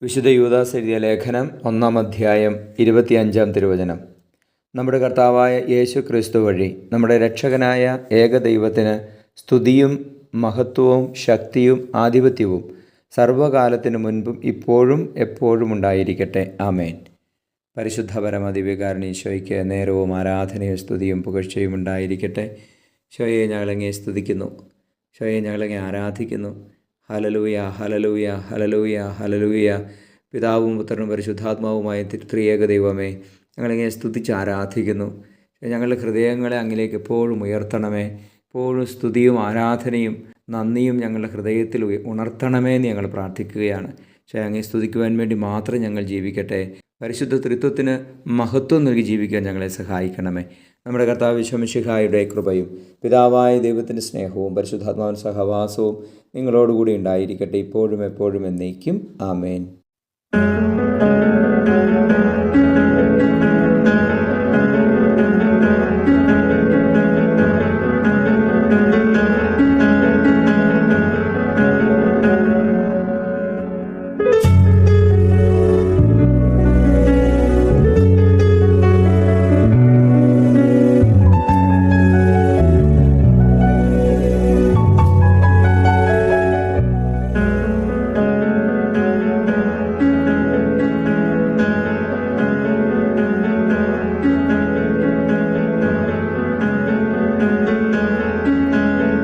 വിശുദ്ധ യൂദാസ് എഴുതിയ ലേഖനം 1-ാം അധ്യായം 25-ാം തിരുവചനം. നമ്മുടെ കർത്താവായ യേശു ക്രിസ്തു വഴി നമ്മുടെ രക്ഷകനായ ഏകദൈവത്തിന് സ്തുതിയും മഹത്വവും ശക്തിയും ആധിപത്യവും സർവ്വകാലത്തിനു മുൻപും ഇപ്പോഴും എപ്പോഴും ഉണ്ടായിരിക്കട്ടെ. ആമേൻ. പരിശുദ്ധ പരമദിവ്യകാരുണ്യ ഈശോയ്ക്ക് നേരവും ആരാധനയും സ്തുതിയും പുകഴ്ചയും ഉണ്ടായിരിക്കട്ടെ. ഈശോയെ ഞങ്ങളങ്ങേ സ്തുതിക്കുന്നു, ഈശോയെ ഞങ്ങളങ്ങേ ആരാധിക്കുന്നു. Hallelujah, hallelujah, hallelujah, hallelujah. പിതാവും പുത്രനും പരിശുദ്ധാത്മാവുമായ ത്രിയേക ദൈവമേ, ഞങ്ങളങ്ങേ സ്തുതിച്ച് ആരാധിക്കുന്നു. ഞങ്ങളുടെ ഹൃദയങ്ങളെ അങ്ങിലേക്ക് എപ്പോഴും ഉയർത്തണമേ. എപ്പോഴും സ്തുതിയും ആരാധനയും നന്ദിയും ഞങ്ങളുടെ ഹൃദയത്തിൽ ഉണർത്തണമേ എന്ന് ഞങ്ങൾ പ്രാർത്ഥിക്കുകയാണ്. പക്ഷേ അങ്ങേ സ്തുതിക്കുവാൻ വേണ്ടി മാത്രം ഞങ്ങൾ ജീവിക്കട്ടെ. പരിശുദ്ധ ത്രിത്വത്തിന് മഹത്വം നൽകി ജീവിക്കാൻ ഞങ്ങളെ സഹായിക്കണമേ. നമ്മുടെ കർത്താവ് ഈശോ മിശിഹായുടെ കൃപയും പിതാവായ ദൈവത്തിൻ്റെ സ്നേഹവും പരിശുദ്ധാത്മാവിൻ്റെ സഹവാസവും നിങ്ങളോടുകൂടി ഉണ്ടായിരിക്കട്ടെ, ഇപ്പോഴും എപ്പോഴും എന്നേക്കും. ആമേൻ.